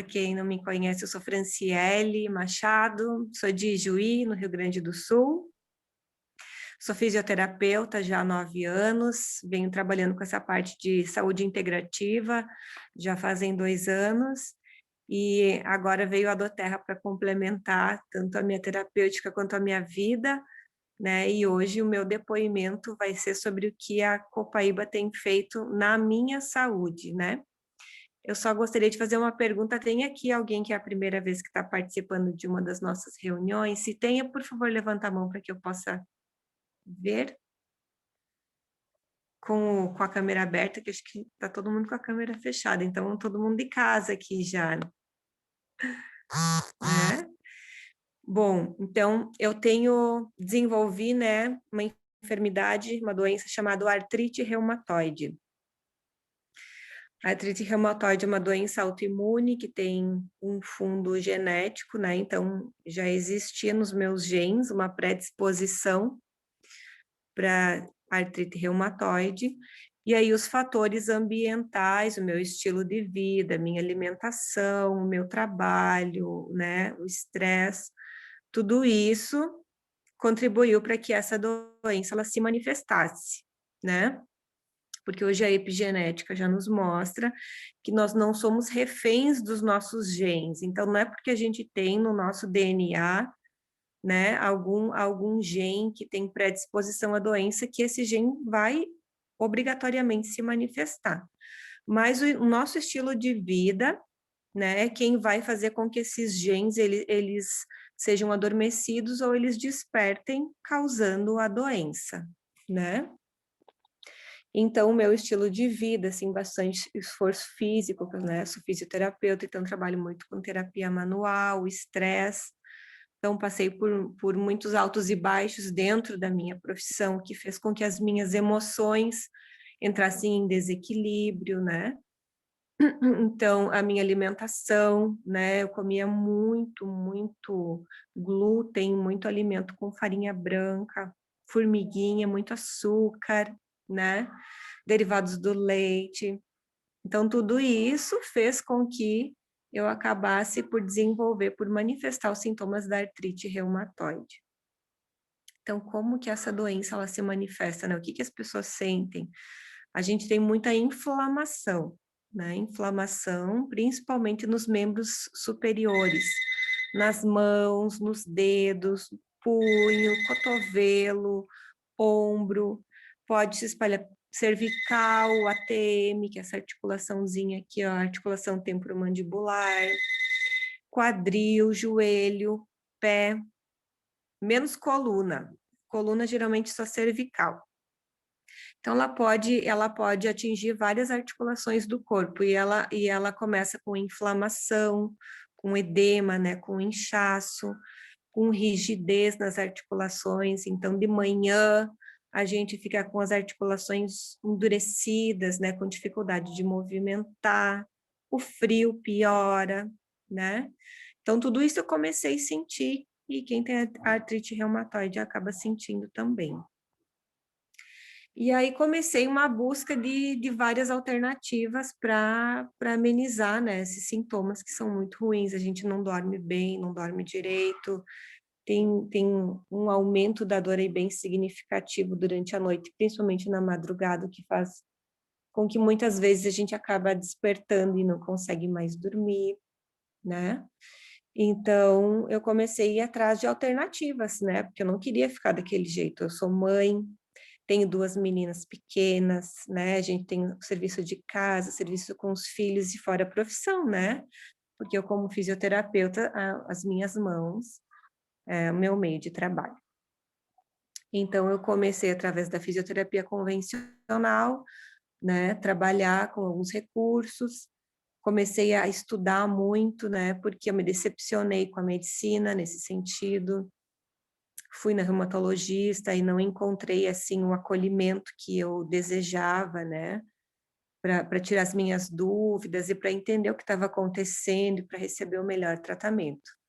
quem não me conhece, eu sou Franciele Machado, sou de Ijuí, no Rio Grande do Sul. Sou fisioterapeuta já há 9 anos, venho trabalhando com essa parte de saúde integrativa já fazem 2 anos, e agora veio a Doterra para complementar tanto a minha terapêutica quanto a minha vida, né? E hoje o meu depoimento vai ser sobre o que a Copaíba tem feito na minha saúde, né? Eu só gostaria de fazer uma pergunta. Tem aqui alguém que é a primeira vez que está participando de uma das nossas reuniões? Se tenha, por favor, levanta a mão para que eu possa ver com a câmera aberta, que acho que está todo mundo com a câmera fechada, então todo mundo de casa aqui já, né? Bom, então eu desenvolvi, né, uma enfermidade, uma doença chamada artrite reumatoide. A artrite reumatoide é uma doença autoimune que tem um fundo genético, né? Então, já existia nos meus genes uma predisposição para artrite reumatoide. E aí, os fatores ambientais, o meu estilo de vida, minha alimentação, o meu trabalho, né? O estresse, tudo isso contribuiu para que essa doença ela se manifestasse, né? Porque hoje a epigenética já nos mostra que nós não somos reféns dos nossos genes. Então, não é porque a gente tem no nosso DNA, né, algum gene que tem predisposição à doença que esse gene vai obrigatoriamente se manifestar. Mas o nosso estilo de vida, né, é quem vai fazer com que esses genes, eles sejam adormecidos ou eles despertem, causando a doença, né? Então, o meu estilo de vida, assim, bastante esforço físico, né? Sou fisioterapeuta, então trabalho muito com terapia manual, estresse. Então, passei por muitos altos e baixos dentro da minha profissão, que fez com que as minhas emoções entrassem em desequilíbrio, né? Então, a minha alimentação, né? Eu comia muito glúten, muito alimento com farinha branca, formiguinha, muito açúcar, né? Derivados do leite. Então, tudo isso fez com que eu acabasse por desenvolver, por manifestar os sintomas da artrite reumatoide. Então, como que essa doença ela se manifesta, né? O que que as pessoas sentem? A gente tem muita inflamação, né? Inflamação, principalmente nos membros superiores, nas mãos, nos dedos, punho, cotovelo, ombro, pode se espalhar cervical, ATM, que é essa articulaçãozinha aqui, ó, articulação temporomandibular, quadril, joelho, pé, menos coluna. Coluna geralmente só cervical. Então ela pode atingir várias articulações do corpo e ela começa com inflamação, com edema, né, com inchaço, com rigidez nas articulações. Então, de manhã, a gente fica com as articulações endurecidas, né, com dificuldade de movimentar, o frio piora, né? Então, tudo isso eu comecei a sentir, e quem tem artrite reumatoide acaba sentindo também. E aí comecei uma busca de várias alternativas para amenizar, né, esses sintomas que são muito ruins. A gente não dorme bem, não dorme direito, tem um aumento da dor aí bem significativo durante a noite, principalmente na madrugada, o que faz com que muitas vezes a gente acaba despertando e não consegue mais dormir, né? Então, eu comecei a ir atrás de alternativas, né? Porque eu não queria ficar daquele jeito. Eu sou mãe, tenho 2 meninas pequenas, né? A gente tem serviço de casa, serviço com os filhos e fora a profissão, né? Porque eu, como fisioterapeuta, as minhas mãos é o meu meio de trabalho. Então, eu comecei através da fisioterapia convencional, né, trabalhar com alguns recursos, comecei a estudar muito, né, porque eu me decepcionei com a medicina nesse sentido, fui na reumatologista e não encontrei, assim, o acolhimento que eu desejava, né, para tirar as minhas dúvidas e para entender o que estava acontecendo e para receber o melhor tratamento.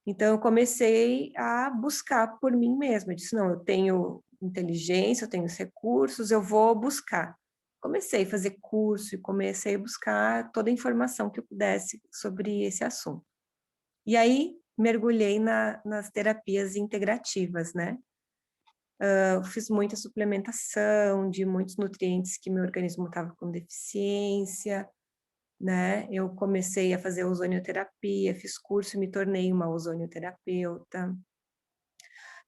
Então, eu comecei a buscar por mim mesma. Eu disse, não, eu tenho inteligência, eu tenho os recursos, eu vou buscar. comecei a fazer curso e comecei a buscar toda a informação que eu pudesse sobre esse assunto. E aí, mergulhei nas terapias integrativas, né? Eu fiz muita suplementação de muitos nutrientes que meu organismo estava com deficiência, né? Eu comecei a fazer ozonioterapia, fiz curso e me tornei uma ozonioterapeuta.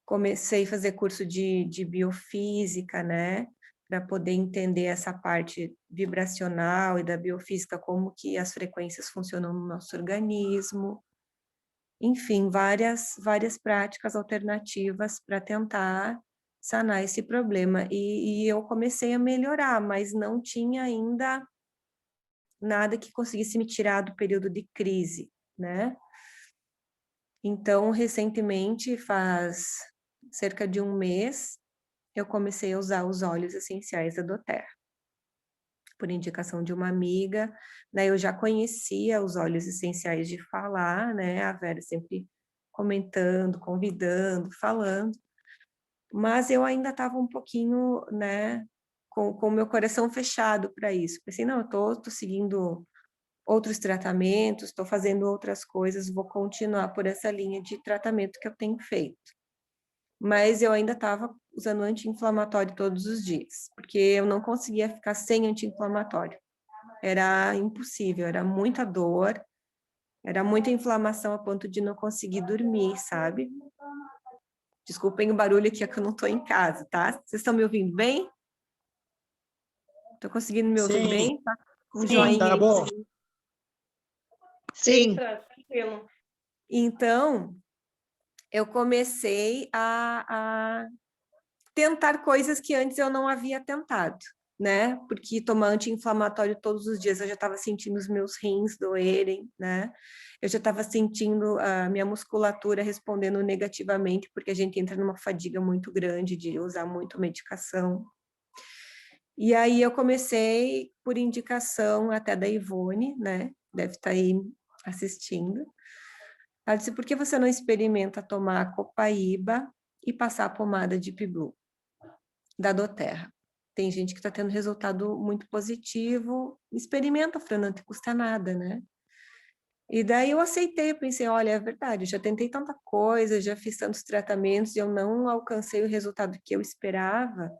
Comecei a fazer curso de biofísica, né? Para poder entender essa parte vibracional e da biofísica, como que as frequências funcionam no nosso organismo. Enfim, várias práticas alternativas para tentar sanar esse problema. E eu comecei a melhorar, mas não tinha ainda nada que conseguisse me tirar do período de crise, né? Então, recentemente, faz cerca de um mês, eu comecei a usar os óleos essenciais da doTERRA, por indicação de uma amiga, né? Eu já conhecia os óleos essenciais de falar, né? A Vera sempre comentando, convidando, falando, mas eu ainda estava um pouquinho, né, com o meu coração fechado para isso. Pensei, não, eu tô seguindo outros tratamentos, estou fazendo outras coisas, vou continuar por essa linha de tratamento que eu tenho feito. Mas eu ainda estava usando anti-inflamatório todos os dias, porque eu não conseguia ficar sem anti-inflamatório. Era impossível, era muita dor, era muita inflamação a ponto de não conseguir dormir, sabe? Desculpem o barulho aqui, é que eu não estou em casa, tá? Vocês estão me ouvindo bem? Estou conseguindo me ouvir Sim, bem? Tá? Um sim, joinha tá aí. bom. Sim. Tranquilo. Então, eu comecei a tentar coisas que antes eu não havia tentado, né? Porque tomar anti-inflamatório todos os dias eu já estava sentindo os meus rins doerem, né? Eu já estava sentindo a minha musculatura respondendo negativamente, porque a gente entra numa fadiga muito grande de usar muito medicação. E aí eu comecei por indicação até da Ivone, né? Deve estar aí assistindo. Ela disse, por que você não experimenta tomar a Copaíba e passar a pomada de Piblu da doTERRA? Tem gente que está tendo resultado muito positivo. Experimenta, Fran, não te custa nada, né? E daí eu aceitei, eu pensei, olha, é verdade, eu já tentei tanta coisa, já fiz tantos tratamentos e eu não alcancei o resultado que eu esperava,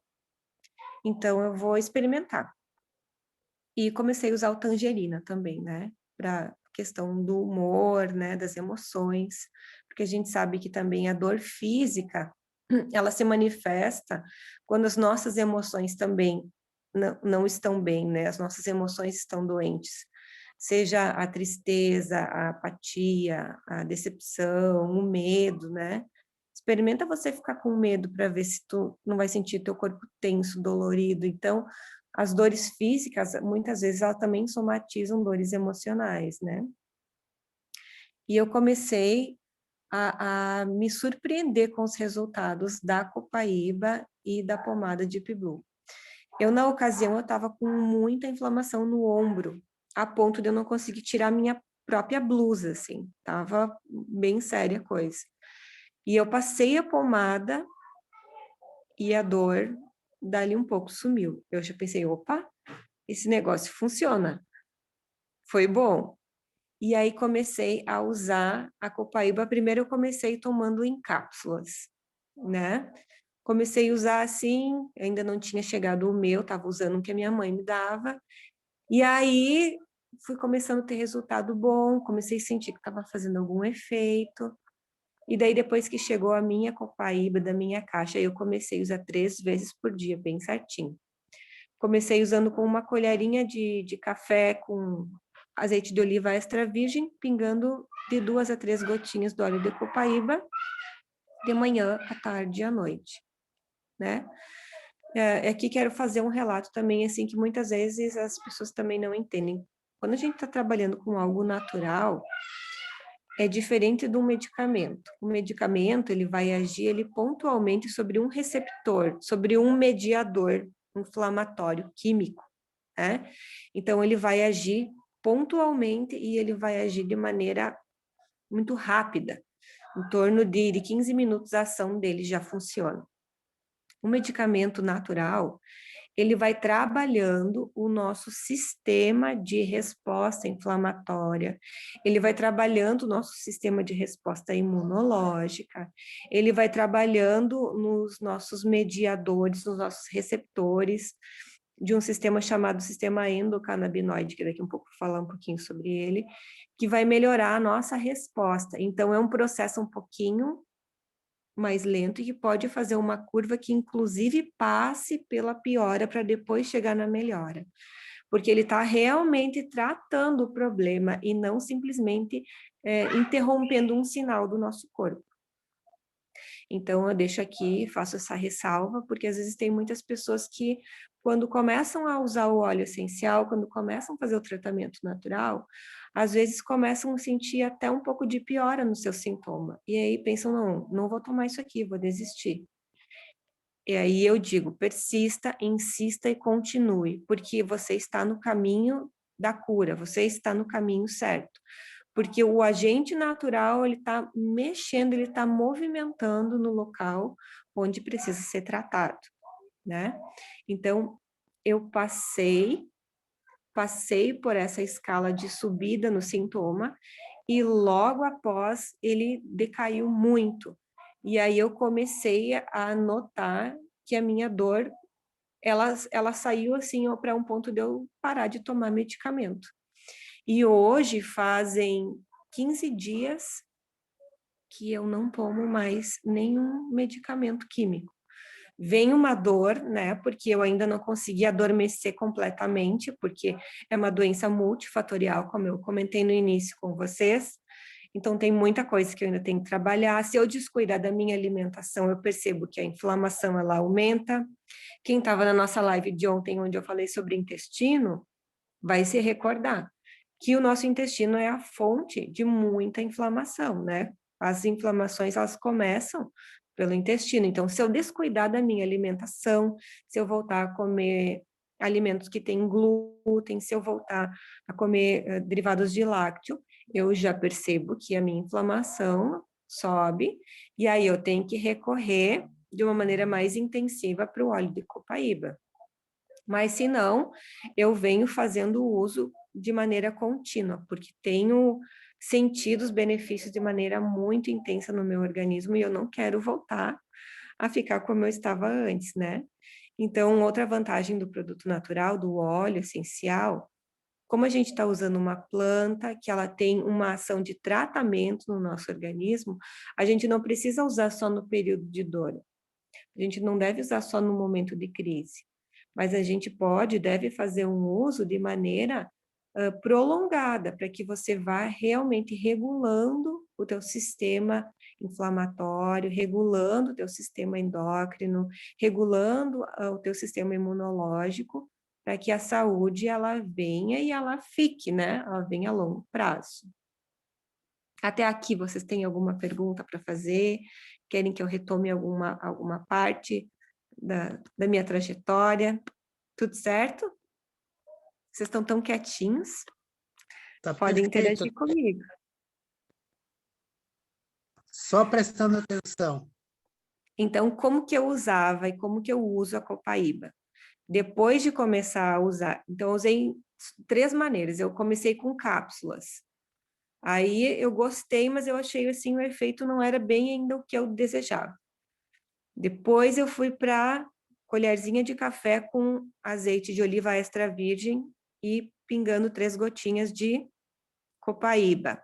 então eu vou experimentar. E comecei a usar o tangerina também, né? Para questão do humor, né? Das emoções, porque a gente sabe que também a dor física, ela se manifesta quando as nossas emoções também não estão bem, né? As nossas emoções estão doentes. Seja a tristeza, a apatia, a decepção, o medo, né? Experimenta você ficar com medo para ver se tu não vai sentir teu corpo tenso, dolorido. Então, as dores físicas, muitas vezes, elas também somatizam dores emocionais, né? E eu comecei a me surpreender com os resultados da Copaíba e da pomada Deep Blue. Eu, na ocasião, eu estava com muita inflamação no ombro, a ponto de eu não conseguir tirar minha própria blusa, assim. Tava bem séria a coisa. E eu passei a pomada e a dor, dali um pouco, sumiu. Eu já pensei, opa, esse negócio funciona. Foi bom. E aí comecei a usar a Copaíba. Primeiro eu comecei tomando em cápsulas, né? Comecei a usar assim, ainda não tinha chegado o meu, estava usando o que a minha mãe me dava. E aí fui começando a ter resultado bom, comecei a sentir que estava fazendo algum efeito. E daí depois que chegou a minha Copaíba da minha caixa, eu comecei a usar 3 vezes por dia, bem certinho. Comecei usando com uma colherinha de café com azeite de oliva extra virgem, pingando de 2 a 3 gotinhas do óleo de copaíba, de manhã, à tarde e à noite, né? Aqui quero fazer um relato também, assim, que muitas vezes as pessoas também não entendem. Quando a gente está trabalhando com algo natural, é diferente de um medicamento. O medicamento, ele vai agir, ele pontualmente sobre um receptor, sobre um mediador inflamatório químico, né? Então, ele vai agir pontualmente e ele vai agir de maneira muito rápida. Em torno de 15 minutos a ação dele já funciona. O medicamento natural, ele vai trabalhando o nosso sistema de resposta inflamatória, ele vai trabalhando o nosso sistema de resposta imunológica, ele vai trabalhando nos nossos mediadores, nos nossos receptores, de um sistema chamado sistema endocannabinoide, que daqui a pouco vou falar um pouquinho sobre ele, que vai melhorar a nossa resposta. Então, é um processo um pouquinho mais lento e que pode fazer uma curva que, inclusive, passe pela piora para depois chegar na melhora. Porque ele está realmente tratando o problema e não simplesmente interrompendo um sinal do nosso corpo. Então, eu deixo aqui, faço essa ressalva, porque às vezes tem muitas pessoas que, quando começam a usar o óleo essencial, quando começam a fazer o tratamento natural, às vezes começam a sentir até um pouco de piora no seu sintoma. E aí pensam, não vou tomar isso aqui, vou desistir. E aí eu digo, persista, insista e continue, porque você está no caminho da cura, você está no caminho certo. Porque o agente natural, ele está mexendo, ele está movimentando no local onde precisa ser tratado, né? Então, eu passei por essa escala de subida no sintoma e logo após ele decaiu muito. E aí eu comecei a notar que a minha dor, ela saiu assim para um ponto de eu parar de tomar medicamento. E hoje fazem 15 dias que eu não tomo mais nenhum medicamento químico. Vem uma dor, né, porque eu ainda não consegui adormecer completamente, porque é uma doença multifatorial, como eu comentei no início com vocês. Então, tem muita coisa que eu ainda tenho que trabalhar. Se eu descuidar da minha alimentação, eu percebo que a inflamação, ela aumenta. Quem estava na nossa live de ontem, onde eu falei sobre intestino, vai se recordar que o nosso intestino é a fonte de muita inflamação, né? As inflamações, elas começam pelo intestino. Então, se eu descuidar da minha alimentação, se eu voltar a comer alimentos que têm glúten, se eu voltar a comer derivados de lácteo, eu já percebo que a minha inflamação sobe, e aí eu tenho que recorrer de uma maneira mais intensiva para o óleo de copaíba. Mas se não, eu venho fazendo o uso de maneira contínua, porque tenho sentido os benefícios de maneira muito intensa no meu organismo e eu não quero voltar a ficar como eu estava antes, né? Então, outra vantagem do produto natural, do óleo essencial, como a gente está usando uma planta que ela tem uma ação de tratamento no nosso organismo, a gente não precisa usar só no período de dor. A gente não deve usar só no momento de crise, mas a gente deve fazer um uso de maneira prolongada, para que você vá realmente regulando o teu sistema inflamatório, regulando o teu sistema endócrino, regulando o teu sistema imunológico, para que a saúde ela venha e ela fique, né? Ela venha a longo prazo. Até aqui, vocês têm alguma pergunta para fazer? Querem que eu retome alguma parte da minha trajetória? Tudo certo? Vocês estão tão quietinhos? Tá Podem perfeito. interagir comigo. Só prestando atenção. Então, como que eu usava e como que eu uso a copaíba? Depois de começar a usar, então eu usei 3 maneiras. Eu comecei com cápsulas. Aí eu gostei, mas eu achei assim, o efeito não era bem ainda o que eu desejava. Depois eu fui para colherzinha de café com azeite de oliva extra virgem e pingando 3 gotinhas de copaíba.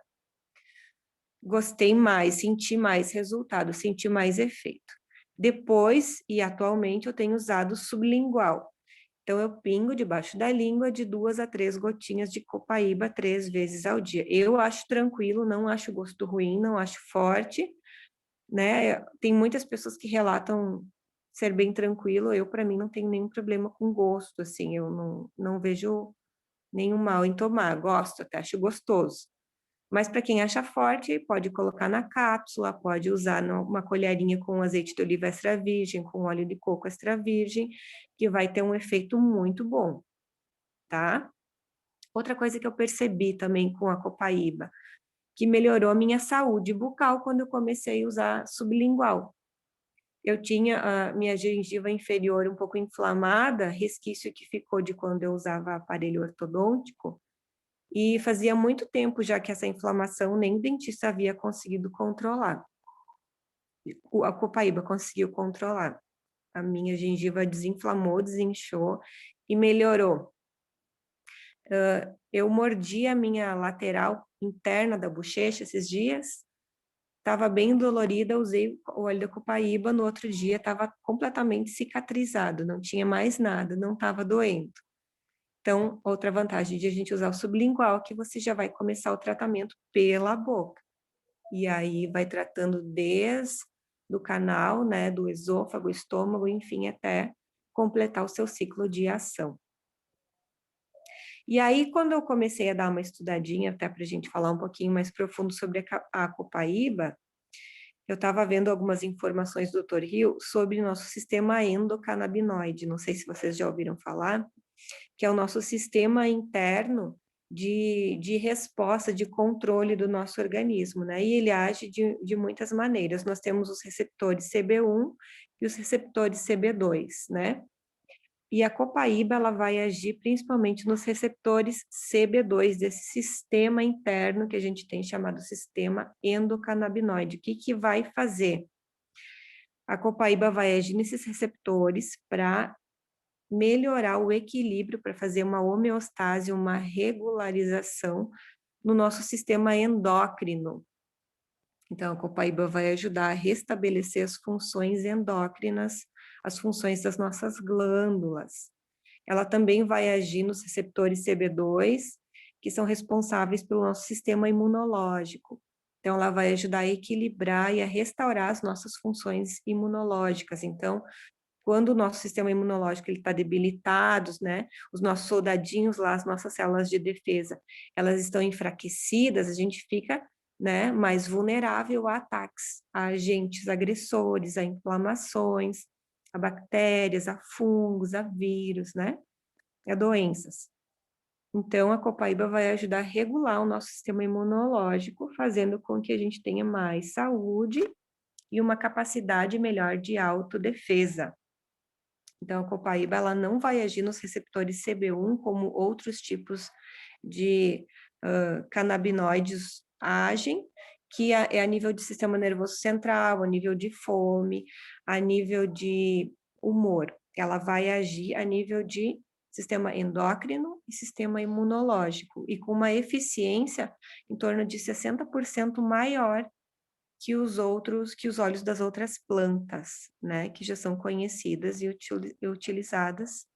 Gostei mais, senti mais resultado, senti mais efeito. Depois, e atualmente, eu tenho usado sublingual. Então, eu pingo debaixo da língua de 2 a 3 gotinhas de copaíba 3 vezes ao dia. Eu acho tranquilo, não acho gosto ruim, não acho forte, né? Tem muitas pessoas que relatam ser bem tranquilo. Eu, para mim, não tenho nenhum problema com gosto, assim. Eu não vejo nenhum mal em tomar. Gosto, até acho gostoso. Mas para quem acha forte, pode colocar na cápsula, pode usar uma colherinha com azeite de oliva extra virgem, com óleo de coco extra virgem, que vai ter um efeito muito bom, tá? Outra coisa que eu percebi também com a copaíba, que melhorou a minha saúde bucal quando eu comecei a usar sublingual. eu tinha a minha gengiva inferior um pouco inflamada, resquício que ficou de quando eu usava aparelho ortodôntico, e fazia muito tempo já que essa inflamação nem o dentista havia conseguido controlar. A copaíba conseguiu controlar. A minha gengiva desinflamou, desinchou e melhorou. Eu mordi a minha lateral interna da bochecha esses dias, estava bem dolorida, usei o óleo da copaíba, no outro dia estava completamente cicatrizado, não tinha mais nada, não estava doendo. Então, outra vantagem de a gente usar o sublingual, que você já vai começar o tratamento pela boca. E aí vai tratando desde do canal, né, do esôfago, estômago, enfim, até completar o seu ciclo de ação. E aí, quando eu comecei a dar uma estudadinha, até para a gente falar um pouquinho mais profundo sobre a copaíba, eu estava vendo algumas informações do Dr. Hill sobre nosso sistema endocannabinoide. Não sei se vocês já ouviram falar, que é o nosso sistema interno de resposta, de controle do nosso organismo, né? E ele age de muitas maneiras. Nós temos os receptores CB1 e os receptores CB2, né? E a copaíba, ela vai agir principalmente nos receptores CB2, desse sistema interno que a gente tem chamado sistema endocannabinoide. O que que vai fazer? A copaíba vai agir nesses receptores para melhorar o equilíbrio, para fazer uma homeostase, uma regularização no nosso sistema endócrino. Então, a copaíba vai ajudar a restabelecer as funções endócrinas, as funções das nossas glândulas. Ela também vai agir nos receptores CB2, que são responsáveis pelo nosso sistema imunológico. Então, ela vai ajudar a equilibrar e a restaurar as nossas funções imunológicas. Então, quando o nosso sistema imunológico está debilitado, né, os nossos soldadinhos lá, as nossas células de defesa, elas estão enfraquecidas, a gente fica, né, mais vulnerável a ataques, a agentes agressores, a inflamações, a bactérias, a fungos, a vírus, né, a doenças. Então, a copaíba vai ajudar a regular o nosso sistema imunológico, fazendo com que a gente tenha mais saúde e uma capacidade melhor de autodefesa. Então, a copaíba, ela não vai agir nos receptores CB1 como outros tipos de canabinoides agem, que é a nível de sistema nervoso central, a nível de fome, a nível de humor. Ela vai agir a nível de sistema endócrino e sistema imunológico, e com uma eficiência em torno de 60% maior que os óleos das outras plantas, né, que já são conhecidas e utilizadas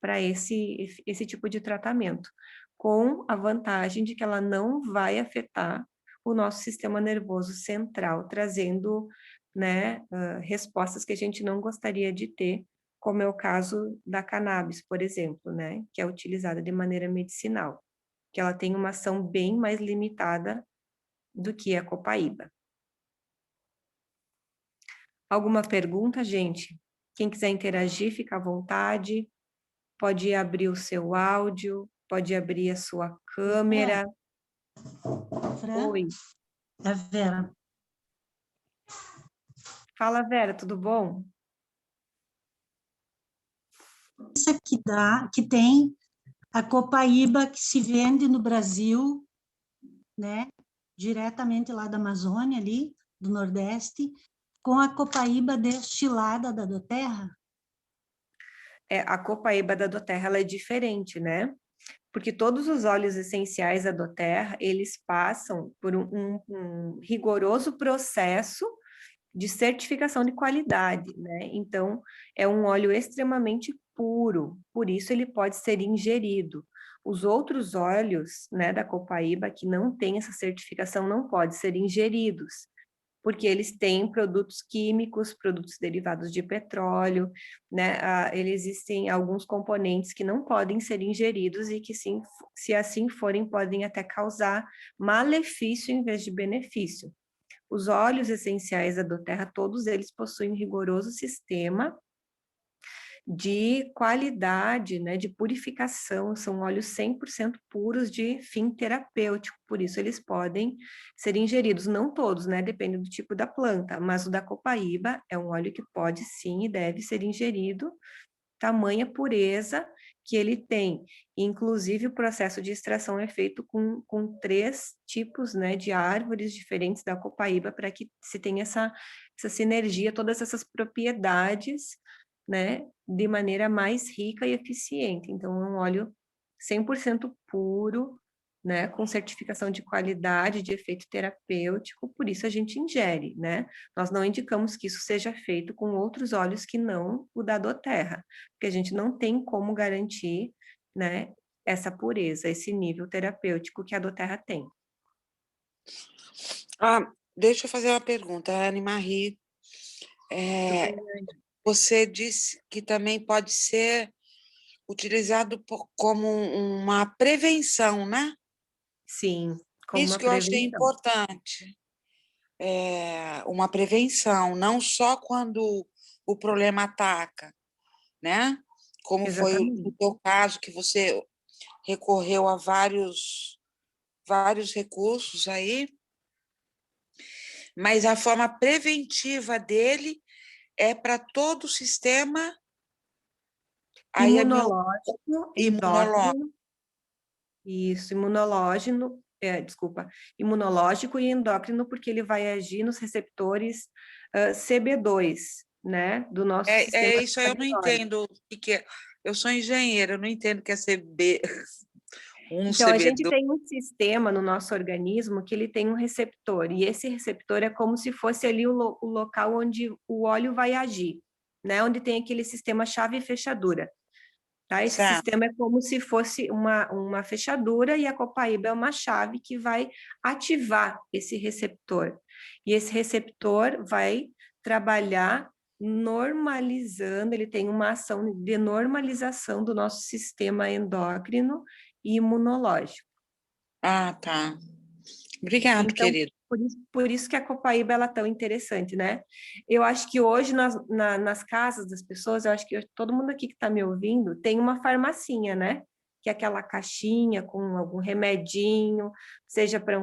para esse tipo de tratamento, com a vantagem de que ela não vai afetar o nosso sistema nervoso central, trazendo, né, respostas que a gente não gostaria de ter, como é o caso da cannabis, por exemplo, né, que é utilizada de maneira medicinal, que ela tem uma ação bem mais limitada do que a copaíba. Alguma pergunta, gente? Quem quiser interagir, fica à vontade. Pode abrir o seu áudio, pode abrir a sua câmera. Fran, Oi. é a Vera. Fala, Vera, tudo bom? Essa que tem a copaíba que se vende no Brasil, né? Diretamente lá da Amazônia, ali, do Nordeste, com a copaíba destilada da doTERRA. A copaíba da doTERRA, ela é diferente, né? Porque todos os óleos essenciais da doTERRA, eles passam por um rigoroso processo de certificação de qualidade, né? Então, é um óleo extremamente puro, por isso ele pode ser ingerido. Os outros óleos, né, da copaíba, que não têm essa certificação, não podem ser ingeridos, porque eles têm produtos químicos, produtos derivados de petróleo, né? Existem alguns componentes que não podem ser ingeridos e que, sim, se assim forem, podem até causar malefício em vez de benefício. Os óleos essenciais da doTERRA, todos eles possuem um rigoroso sistema de qualidade, né, de purificação, são óleos 100% puros de fim terapêutico, por isso eles podem ser ingeridos, não todos, né, depende do tipo da planta, mas o da copaíba é um óleo que pode sim e deve ser ingerido, tamanha pureza que ele tem. Inclusive, o processo de extração é feito com 3 tipos, né, de árvores diferentes da copaíba, para que se tenha essa sinergia, todas essas propriedades, né, de maneira mais rica e eficiente. Então, é um óleo 100% puro, né, com certificação de qualidade, de efeito terapêutico, por isso a gente ingere, né? Nós não indicamos que isso seja feito com outros óleos que não o da doTERRA, porque a gente não tem como garantir, né, essa pureza, esse nível terapêutico que a doTERRA tem. Deixa eu fazer uma pergunta, Anne Marie. Você disse que também pode ser utilizado como uma prevenção, né? Sim, como Isso uma que eu achei prevenção. importante. Uma prevenção, não só quando o problema ataca, né? Como foi no Exatamente. teu caso, que você recorreu a vários recursos aí, mas a forma preventiva dele é para todo o sistema aí Imunológico, imunológico. endócrino, isso, imunológico e endócrino, porque ele vai agir nos receptores CB2, né, do nosso sistema Isso aí eu não imunológico. entendo o que é. Eu sou engenheira, eu não entendo o que é CB, Então, a gente CB2. tem um sistema no nosso organismo que ele tem um receptor, e esse receptor é como se fosse ali o local onde o óleo vai agir, né? Onde tem aquele sistema chave e fechadura, tá? Esse Certo. sistema é como se fosse uma fechadura e a copaíba é uma chave que vai ativar esse receptor. E esse receptor vai trabalhar normalizando, ele tem uma ação de normalização do nosso sistema endócrino e imunológico. Tá. Obrigado, Então, querido. por isso que a copaíba ela é tão interessante, né? Eu acho que hoje nas casas das pessoas, eu acho que todo mundo aqui que está me ouvindo tem uma farmacinha, né? Que é aquela caixinha com algum remedinho, seja para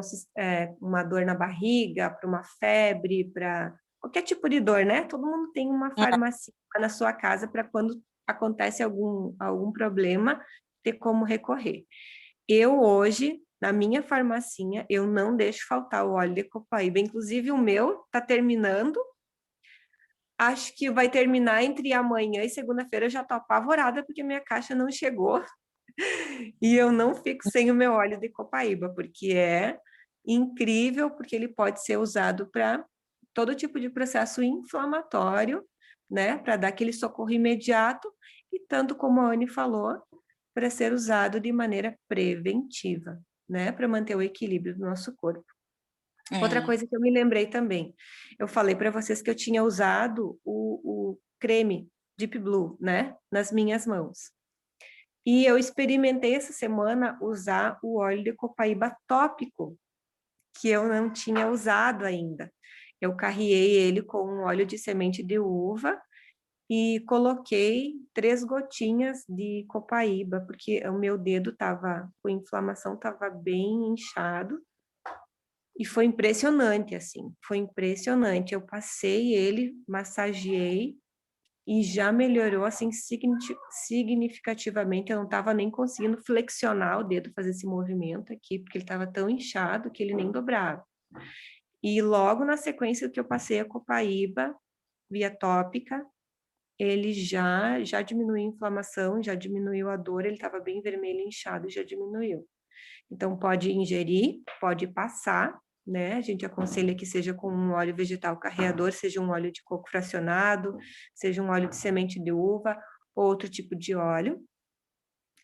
uma dor na barriga, para uma febre, para qualquer tipo de dor, né? Todo mundo tem uma farmacinha na sua casa para quando acontece algum problema, ter como recorrer. Eu hoje, na minha farmacinha, eu não deixo faltar o óleo de copaíba. Inclusive, o meu está terminando. Acho que vai terminar entre amanhã e segunda-feira. Eu já estou apavorada porque minha caixa não chegou. E eu não fico sem o meu óleo de copaíba, porque é incrível, porque ele pode ser usado para todo tipo de processo inflamatório, né? Para dar aquele socorro imediato. E tanto como a Anne falou, para ser usado de maneira preventiva, né? Para manter o equilíbrio do nosso corpo. Outra coisa que eu me lembrei também, eu falei para vocês que eu tinha usado o creme Deep Blue, né? Nas minhas mãos. E eu experimentei essa semana usar o óleo de copaíba tópico, que eu não tinha usado ainda. Eu carreei ele com um óleo de semente de uva e coloquei 3 gotinhas de copaíba, porque o meu dedo estava com inflamação, estava bem inchado, e foi impressionante, assim, foi impressionante. Eu passei ele, massageei, e já melhorou, assim, significativamente. Eu não estava nem conseguindo flexionar o dedo, fazer esse movimento aqui, porque ele estava tão inchado que ele nem dobrava. E logo na sequência que eu passei a copaíba, via tópica, ele já diminuiu a inflamação, já diminuiu a dor, ele estava bem vermelho, inchado, já diminuiu. Então, pode ingerir, pode passar, né? A gente aconselha que seja com um óleo vegetal carreador, seja um óleo de coco fracionado, seja um óleo de semente de uva, ou outro tipo de óleo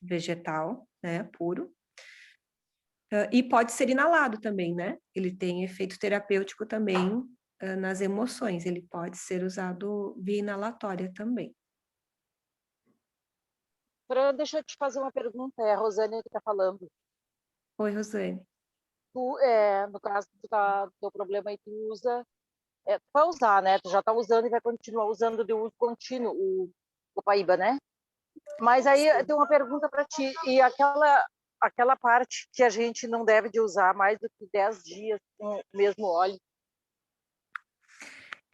vegetal, né, puro. E pode ser inalado também, né? Ele tem efeito terapêutico também nas emoções, ele pode ser usado via inalatória também. Fran, deixa eu te fazer uma pergunta, é a Rosane que está falando. Oi, Rosane. Tu, no caso do teu problema aí, tu usa, tu vai usar, né? Tu já está usando e vai continuar usando de uso contínuo copaíba, né? Mas aí eu tenho uma pergunta para ti. E aquela parte que a gente não deve de usar mais do que 10 dias com o mesmo óleo?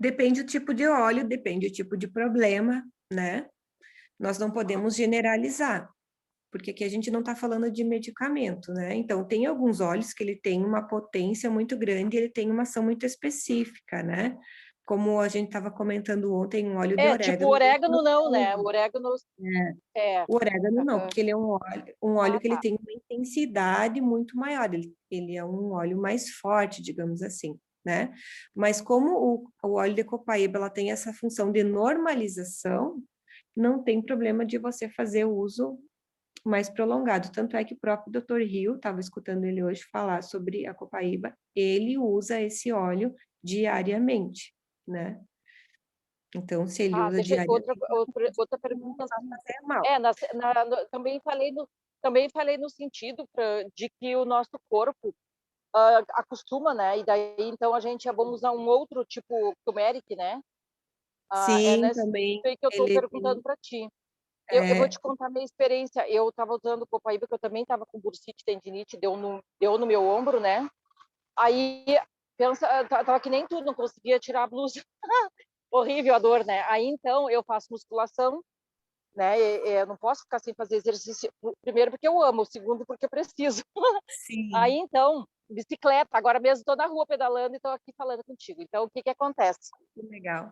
Depende do tipo de óleo, depende do tipo de problema, né? Nós não podemos generalizar, porque aqui a gente não está falando de medicamento, né? Então, tem alguns óleos que ele tem uma potência muito grande, ele tem uma ação muito específica, né? Como a gente estava comentando ontem, um óleo de Tipo, o orégano. orégano não, né? O orégano é. O orégano não, Aham. porque ele é um óleo que ele Tá. tem uma intensidade muito maior, ele é um óleo mais forte, digamos assim, né? Mas como o óleo de copaíba, ela tem essa função de normalização, não tem problema de você fazer o uso mais prolongado. Tanto é que o próprio Dr. Hill, estava escutando ele hoje falar sobre a copaíba, ele usa esse óleo diariamente, né? Então, se ele usa Deixa diariamente, outra não pergunta vai assim. fazer mal. Também falei no sentido de que o nosso corpo acostuma, né? E daí então a gente vamos usar um outro tipo turmeric, né? É Sim, nesse também sentido que eu estou ele perguntando tem, para ti. Eu vou é, te contar a minha experiência. Eu estava usando copaíba, que eu também estava com bursite, tendinite, deu no meu ombro, né? Aí, tava que nem tu, não conseguia tirar a blusa. Horrível a dor, né? Aí, então, eu faço musculação, né? Eu não posso ficar sem fazer exercício. Primeiro, porque eu amo. Segundo, porque eu preciso. Aí, sim, então, bicicleta. Agora mesmo estou na rua pedalando e estou aqui falando contigo. Então, o que que acontece? que legal.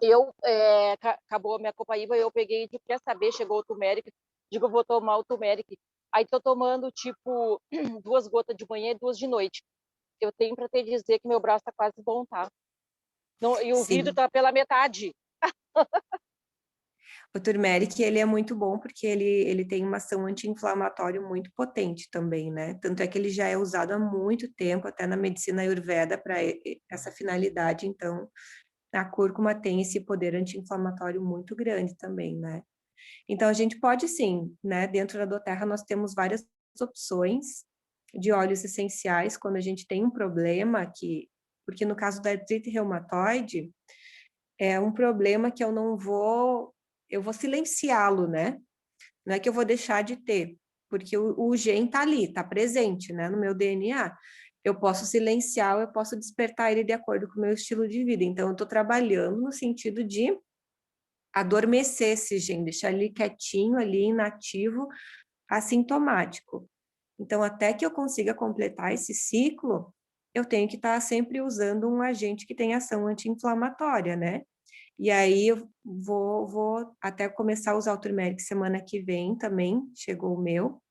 Acabou a minha copaíba, eu peguei e quer saber, chegou o turmeric, digo, eu vou tomar o turmeric. Aí tô tomando, tipo, 2 gotas de manhã e 2 de noite. Eu tenho para te dizer que meu braço tá quase bom, tá? Não, e o vidro Sim, tá pela metade. o turmeric, ele é muito bom porque ele tem uma ação anti-inflamatória muito potente também, né? Tanto é que ele já é usado há muito tempo, até na medicina Ayurveda, para essa finalidade. Então, a cúrcuma tem esse poder anti-inflamatório muito grande também, né? Então, a gente pode sim, né? Dentro da doTERRA, nós temos várias opções de óleos essenciais quando a gente tem um problema porque no caso da artrite reumatoide, é um problema que eu vou silenciá-lo, né? Não é que eu vou deixar de ter, porque o gene tá ali, tá presente, né, no meu DNA. Eu posso silenciar, eu posso despertar ele de acordo com o meu estilo de vida. Então, eu estou trabalhando no sentido de adormecer esse gene, deixar ele quietinho ali, inativo, assintomático. Então, até que eu consiga completar esse ciclo, eu tenho que estar sempre usando um agente que tem ação anti-inflamatória, né? E aí eu vou até começar a usar o turmeric semana que vem também, chegou o meu.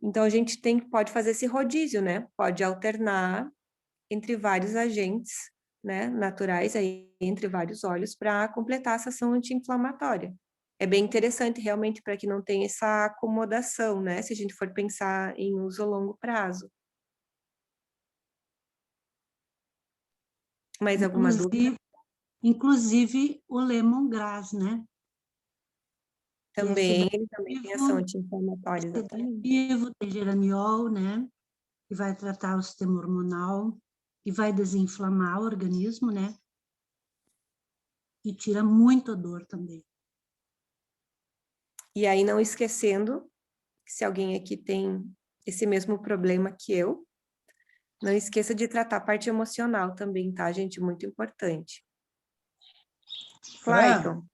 Então a gente pode fazer esse rodízio, né? Pode alternar entre vários agentes, né, naturais aí, entre vários óleos para completar essa ação anti-inflamatória. É bem interessante realmente para que não tenha essa acomodação, né? Se a gente for pensar em uso a longo prazo. Mais alguma dúvida? Inclusive o lemongrass, né? Que é Ele também tem ação sedativo, anti-inflamatória, exatamente. tem geraniol, né? Que vai tratar o sistema hormonal e vai desinflamar o organismo, né? E tira muito a dor também. E aí, não esquecendo, que se alguém aqui tem esse mesmo problema que eu, não esqueça de tratar a parte emocional também, tá, gente? Muito importante. Fran, Clayton,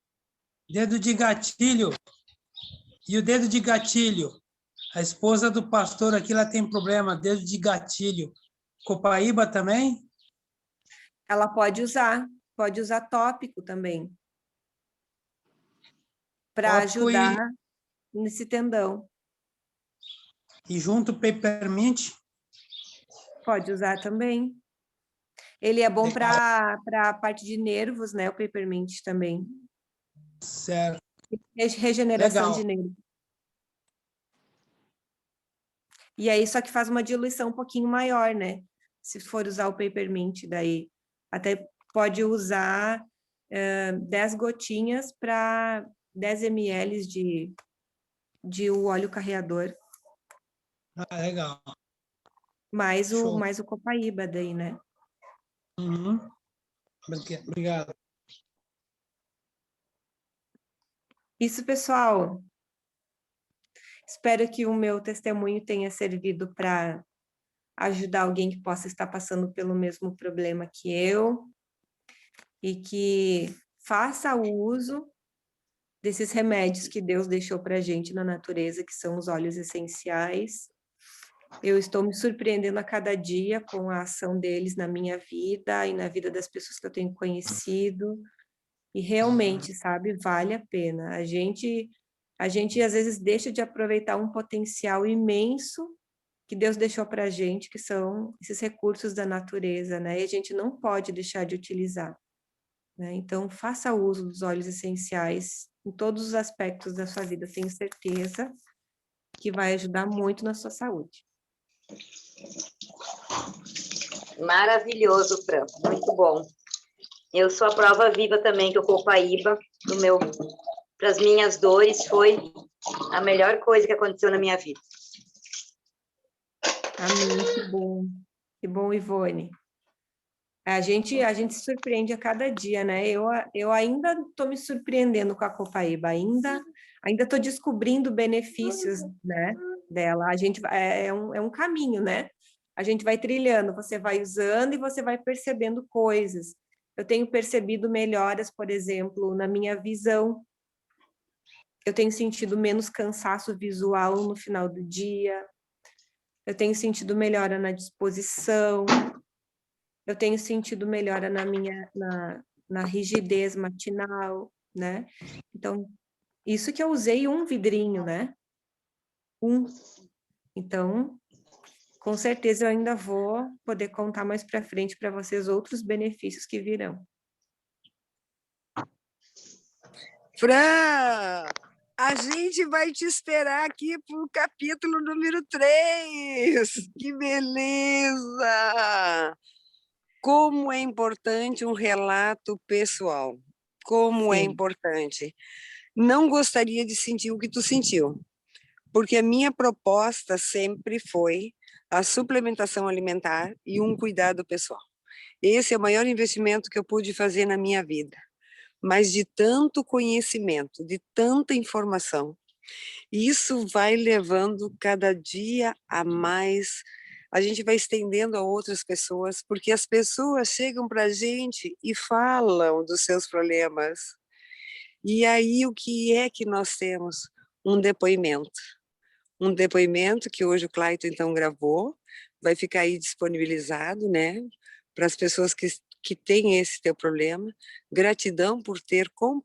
dedo de gatilho. E o dedo de gatilho? A esposa do pastor aqui, ela tem problema, dedo de gatilho. Copaíba também? ela pode usar tópico também, para Tópico ajudar nesse tendão. e junto peppermint. Pode usar também. Ele é bom Legal, para a parte de nervos, né? O peppermint também. certo. Regeneração de Legal. nervos. E aí, só que faz uma diluição um pouquinho maior, né? Se for usar o peppermint, daí até pode usar 10 gotinhas para 10 ml de o óleo carreador, Ah, legal. mais Show. o copaíba daí, né? Uhum. Obrigado. Isso, pessoal. Espero que o meu testemunho tenha servido para ajudar alguém que possa estar passando pelo mesmo problema que eu e que faça o uso desses remédios que Deus deixou para a gente na natureza, que são os óleos essenciais. Eu estou me surpreendendo a cada dia com a ação deles na minha vida e na vida das pessoas que eu tenho conhecido. E realmente, sabe, vale a pena. A gente às vezes deixa de aproveitar um potencial imenso que Deus deixou para a gente, que são esses recursos da natureza, né? E a gente não pode deixar de utilizar, né? Então, faça uso dos óleos essenciais em todos os aspectos da sua vida, tenho certeza que vai ajudar muito na sua saúde. Maravilhoso, Fran, muito bom. Eu sou a prova viva também que o Copaíba, para as minhas dores, foi a melhor coisa que aconteceu na minha vida. Amém, que bom, Ivone. A gente se surpreende a cada dia, né? Eu ainda estou me surpreendendo com a Copaíba, ainda estou descobrindo benefícios, né, dela. A gente é um caminho, né? A gente vai trilhando, você vai usando e você vai percebendo coisas. Eu tenho percebido melhoras, por exemplo, na minha visão. Eu tenho sentido menos cansaço visual no final do dia. Eu tenho sentido melhora na disposição. Eu tenho sentido melhora na rigidez matinal, né? Então, isso que eu usei um vidrinho, né? Então, com certeza eu ainda vou poder contar mais para frente para vocês outros benefícios que virão. Fran, a gente vai te esperar aqui para o capítulo número 3. Que beleza! Como é importante um relato pessoal. Como é Sim. importante. Não gostaria de sentir o que tu sentiu, porque a minha proposta sempre foi a suplementação alimentar e um cuidado pessoal. Esse é o maior investimento que eu pude fazer na minha vida. Mas de tanto conhecimento, de tanta informação, isso vai levando cada dia a mais, a gente vai estendendo a outras pessoas, porque as pessoas chegam para a gente e falam dos seus problemas. E aí o que é que nós temos? Um depoimento que hoje o Clayton então gravou, vai ficar aí disponibilizado, né, para as pessoas que têm esse teu problema. Gratidão por ter compartilhado